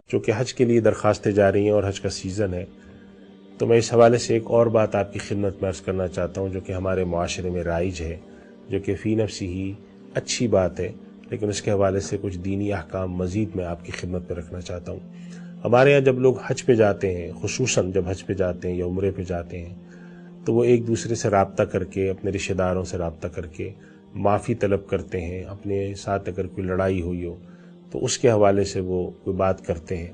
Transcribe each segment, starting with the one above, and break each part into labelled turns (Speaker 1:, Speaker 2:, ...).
Speaker 1: چونکہ حج کے لیے درخواستیں جا رہی ہیں اور حج کا سیزن ہے، تو میں اس حوالے سے ایک اور بات آپ کی خدمت میں عرض کرنا چاہتا ہوں جو کہ ہمارے معاشرے میں رائج ہے، جو کہ فی نفسی ہی اچھی بات ہے، لیکن اس کے حوالے سے کچھ دینی احکام مزید میں آپ کی خدمت میں رکھنا چاہتا ہوں۔ ہمارے یہاں جب لوگ حج پہ جاتے ہیں، خصوصاً جب حج پہ جاتے ہیں یا عمرے پہ جاتے ہیں، تو وہ ایک دوسرے سے رابطہ کر کے، اپنے رشتہ داروں سے رابطہ کر کے معافی طلب کرتے ہیں۔ اپنے ساتھ اگر کوئی لڑائی ہوئی ہو تو اس کے حوالے سے وہ کوئی بات کرتے ہیں،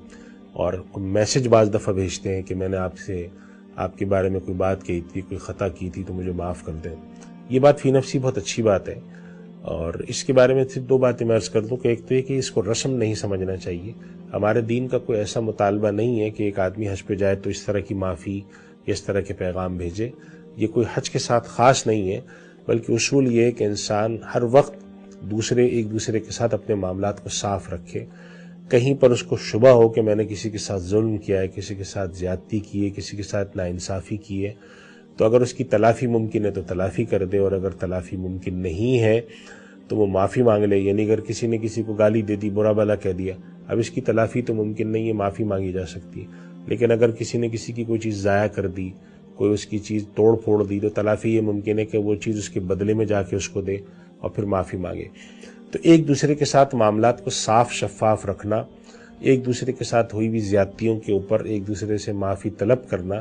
Speaker 1: اور میسج بعض دفعہ بھیجتے ہیں کہ میں نے آپ کے بارے میں کوئی بات کہی تھی، کوئی خطا کی تھی، تو مجھے معاف کر دیں۔ یہ بات فی نفسی بہت اچھی بات ہے، اور اس کے بارے میں صرف دو باتیں میں عرض کر دوں کہ ایک تو یہ کہ اس کو رسم نہیں سمجھنا چاہیے۔ ہمارے دین کا کوئی ایسا مطالبہ نہیں ہے کہ ایک آدمی حج پہ جائے تو اس طرح کی معافی یا اس طرح کے پیغام بھیجے۔ یہ کوئی حج کے ساتھ خاص نہیں ہے، بلکہ اصول یہ ہے کہ انسان ہر وقت ایک دوسرے کے ساتھ اپنے معاملات کو صاف رکھے۔ کہیں پر اس کو شبہ ہو کہ میں نے کسی کے ساتھ ظلم کیا ہے، کسی کے ساتھ زیادتی کی ہے، کسی کے ساتھ ناانصافی کی ہے، تو اگر اس کی تلافی ممکن ہے تو تلافی کر دے، اور اگر تلافی ممکن نہیں ہے تو وہ معافی مانگ لے۔ یعنی اگر کسی نے کسی کو گالی دے دی، برا بھلا کہہ دیا، اب اس کی تلافی تو ممکن نہیں ہے، معافی مانگی جا سکتی ہے، لیکن اگر کسی نے کسی کی کوئی چیز ضائع کر دی، کوئی اس کی چیز توڑ پھوڑ دی، تو تلافی یہ ممکن ہے کہ وہ چیز اس کے بدلے میں جا کے اس کو دے اور پھر معافی مانگے۔ تو ایک دوسرے کے ساتھ معاملات کو صاف شفاف رکھنا، ایک دوسرے کے ساتھ ہوئی ہوئی زیادتیوں کے اوپر ایک دوسرے سے معافی طلب کرنا،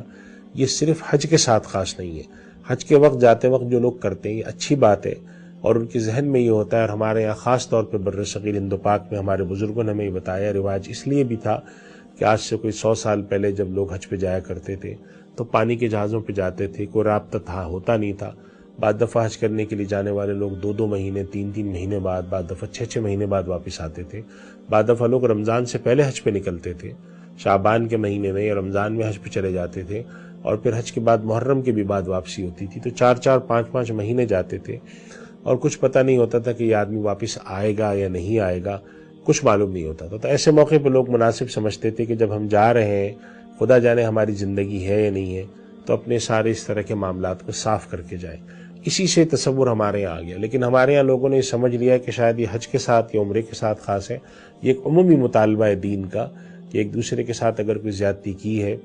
Speaker 1: یہ صرف حج کے ساتھ خاص نہیں ہے۔ حج کے وقت جاتے وقت جو لوگ کرتے ہیں یہ اچھی بات ہے، اور ان کے ذہن میں یہ ہوتا ہے، اور ہمارے یہاں خاص طور پہ بر صغیر ہند و پاک میں ہمارے بزرگوں نے ہمیں یہ بتایا، رواج اس لیے بھی تھا کہ آج سے کوئی 100 سال پہلے جب لوگ حج پہ جایا کرتے تھے تو پانی کے جہازوں پہ جاتے تھے، کوئی رابطہ ہوتا نہیں تھا۔ بعض دفعہ حج کرنے کے لیے جانے والے لوگ 2 مہینے 3 مہینے بعد، بعض دفعہ 6 مہینے بعد واپس آتے تھے۔ بعض دفعہ لوگ رمضان سے پہلے حج پہ نکلتے تھے، شعبان کے مہینے میں یا رمضان میں حج پہ چلے جاتے تھے، اور پھر حج کے بعد محرم کے بھی بعد واپسی ہوتی تھی، تو 4 5 مہینے جاتے تھے، اور کچھ پتہ نہیں ہوتا تھا کہ یہ آدمی واپس آئے گا یا نہیں آئے گا، کچھ معلوم نہیں ہوتا تھا۔ تو ایسے موقع پہ لوگ مناسب سمجھتے تھے کہ جب ہم جا رہے ہیں، خدا جانے ہماری زندگی ہے یا نہیں ہے، تو اپنے سارے اس طرح کے معاملات کو صاف کر کے جائیں۔ اسی سے تصور ہمارے یہاں آ گیا، لیکن ہمارے یہاں لوگوں نے یہ سمجھ لیا کہ شاید یہ حج کے ساتھ یا عمرے کے ساتھ خاص ہے۔ یہ ایک عمومی مطالبہ ہے دین کا کہ ایک دوسرے کے ساتھ اگر کوئی زیادتی کی ہے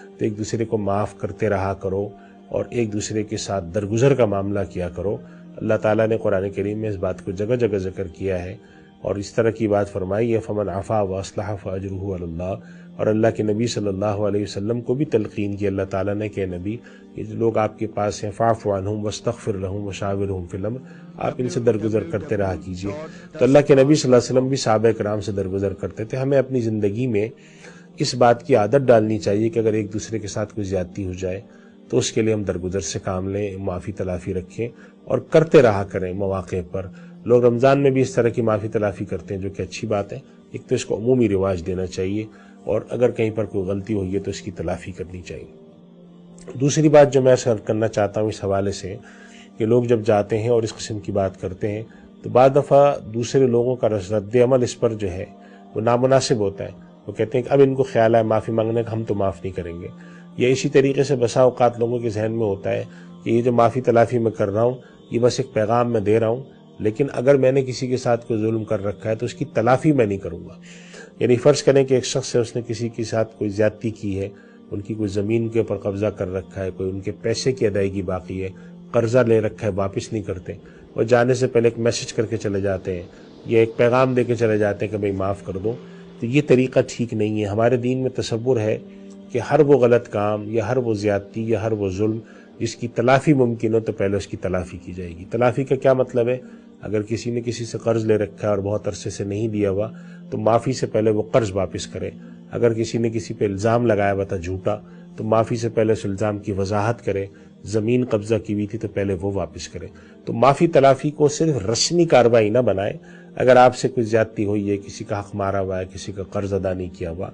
Speaker 1: تو ایک دوسرے کو معاف کرتے رہا کرو، اور ایک دوسرے کے ساتھ درگزر کا معاملہ کیا کرو۔ اللہ تعالیٰ نے قرآن کریم میں اس بات کو جگہ جگہ ذکر کیا ہے، اور اس طرح کی بات فرمائی ہے، فمن عفا واصلح فاجرہ علی اللہ، اور اللہ کے نبی صلی اللہ علیہ وسلم کو بھی تلقین کی اللہ تعالیٰ نے کہ نبی، یہ جو لوگ آپ کے پاس ہیں، فاعف عنہم واستغفر لہم وشاورہم فی الامر، آپ ان سے درگزر کرتے رہا کیجئے۔ تو اللہ کے نبی صلی اللہ علیہ وسلم بھی صحابہ کرام سے درگزر کرتے تھے۔ ہمیں اپنی زندگی میں اس بات کی عادت ڈالنی چاہیے کہ اگر ایک دوسرے کے ساتھ کوئی زیادتی ہو جائے تو اس کے لیے ہم درگزر سے کام لیں، معافی تلافی رکھیں، اور کرتے رہا کریں مواقع پر۔ لوگ رمضان میں بھی اس طرح کی معافی تلافی کرتے ہیں، جو کہ اچھی بات ہے۔ ایک تو اس کو عمومی رواج دینا چاہیے، اور اگر کہیں پر کوئی غلطی ہوئی ہے تو اس کی تلافی کرنی چاہیے۔ دوسری بات جو میں کرنا چاہتا ہوں اس حوالے سے کہ لوگ جب جاتے ہیں اور اس قسم کی بات کرتے ہیں تو بعض دفعہ دوسرے لوگوں کا رد عمل اس پر جو ہے وہ نامناسب ہوتا ہے۔ وہ کہتے ہیں کہ اب ان کو خیال ہے معافی مانگنے کا، ہم تو معاف نہیں کریں گے۔ یا اسی طریقے سے بسا اوقات لوگوں کے ذہن میں ہوتا ہے کہ یہ جو معافی تلافی میں کر رہا ہوں یہ بس ایک پیغام میں دے رہا ہوں، لیکن اگر میں نے کسی کے ساتھ کوئی ظلم کر رکھا ہے تو اس کی تلافی میں نہیں کروں گا۔ یعنی فرض کریں کہ ایک شخص ہے، اس نے کسی کے ساتھ کوئی زیادتی کی ہے، ان کی کوئی زمین کے اوپر قبضہ کر رکھا ہے، کوئی ان کے پیسے کی ادائیگی باقی ہے، قرضہ لے رکھا ہے، واپس نہیں کرتے، وہ جانے سے پہلے ایک میسج کر کے چلے جاتے ہیں، یا ایک پیغام دے کے چلے جاتے ہیں کہ بھئی معاف کر دو، تو یہ طریقہ ٹھیک نہیں ہے۔ ہمارے دین میں تصور ہے کہ ہر وہ غلط کام یا ہر وہ زیادتی یا ہر وہ ظلم جس کی تلافی ممکن ہو تو پہلے اس کی تلافی کی جائے گی۔ تلافی کا کیا مطلب ہے؟ اگر کسی نے کسی سے قرض لے رکھا ہے اور بہت عرصے سے نہیں دیا ہوا تو معافی سے پہلے وہ قرض واپس کرے۔ اگر کسی نے کسی پہ الزام لگایا ہوا تھا جھوٹا تو معافی سے پہلے اس الزام کی وضاحت کرے۔ زمین قبضہ کی ہوئی تھی تو پہلے وہ واپس کرے۔ تو معافی تلافی کو صرف رسمی کارروائی نہ بنائے۔ اگر آپ سے کوئی زیادتی ہوئی ہے، کسی کا حق مارا ہوا ہے، کسی کا قرض ادا نہیں کیا ہوا،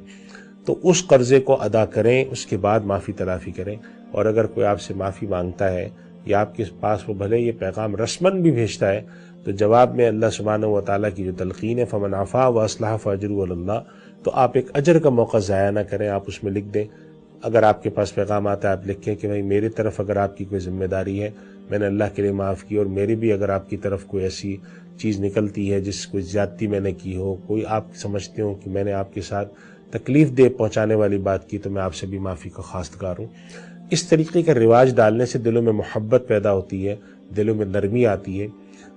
Speaker 1: تو اس قرضے کو ادا کریں، اس کے بعد معافی تلافی کریں۔ اور اگر کوئی آپ سے معافی مانگتا ہے یا آپ کے پاس وہ بھلے یہ پیغام رسماً بھی بھیجتا ہے تو جواب میں اللہ سبحانہ و تعالیٰ کی جو تلقین ہے فمن عفا واصلح فاجرہ علی اللہ، تو آپ ایک اجر کا موقع ضائع نہ کریں، آپ اس میں لکھ دیں۔ اگر آپ کے پاس پیغام آتا ہے آپ لکھیں کہ بھائی میری طرف اگر آپ کی کوئی ذمہ داری ہے میں نے اللہ کے لیے معاف کی، اور میری بھی اگر آپ کی طرف کوئی ایسی چیز نکلتی ہے جس کوئی زیادتی میں نے کی ہو، کوئی آپ سمجھتے ہو کہ میں نے آپ کے ساتھ تکلیف دہ پہنچانے والی بات کی تو میں آپ سے بھی معافی کا خواستگار ہوں۔ اس طریقے کا رواج ڈالنے سے دلوں میں محبت پیدا ہوتی ہے، دلوں میں نرمی آتی ہے،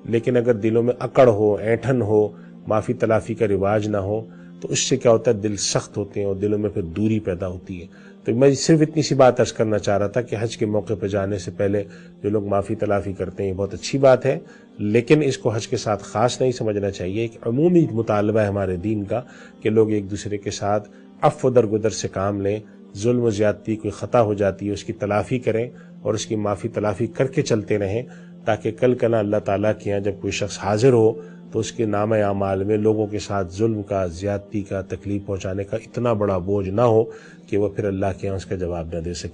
Speaker 1: لیکن اگر دلوں میں اکڑ ہو، اینٹھن ہو، معافی تلافی کا رواج نہ ہو تو اس سے کیا ہوتا ہے، دل سخت ہوتے ہیں اور دلوں میں پھر دوری پیدا ہوتی ہے۔ تو میں صرف اتنی سی بات عرض کرنا چاہ رہا تھا کہ حج کے موقع پہ جانے سے پہلے جو لوگ معافی تلافی کرتے ہیں یہ بہت اچھی بات ہے، لیکن اس کو حج کے ساتھ خاص نہیں سمجھنا چاہیے۔ ایک عمومی مطالبہ ہے ہمارے دین کا کہ لوگ ایک دوسرے کے ساتھ عفو درگزر سے کام لیں، ظلم و زیادتی کوئی خطا ہو جاتی ہے اس کی تلافی کریں اور اس کی معافی تلافی کر کے چلتے رہیں، تاکہ کل کنا اللہ تعالیٰ کے یہاں جب کوئی شخص حاضر ہو تو اس کے نامہ اعمال میں لوگوں کے ساتھ ظلم کا، زیادتی کا، تکلیف پہنچانے کا اتنا بڑا بوجھ نہ ہو کہ وہ پھر اللہ کے یہاں اس کا جواب نہ دے سکے۔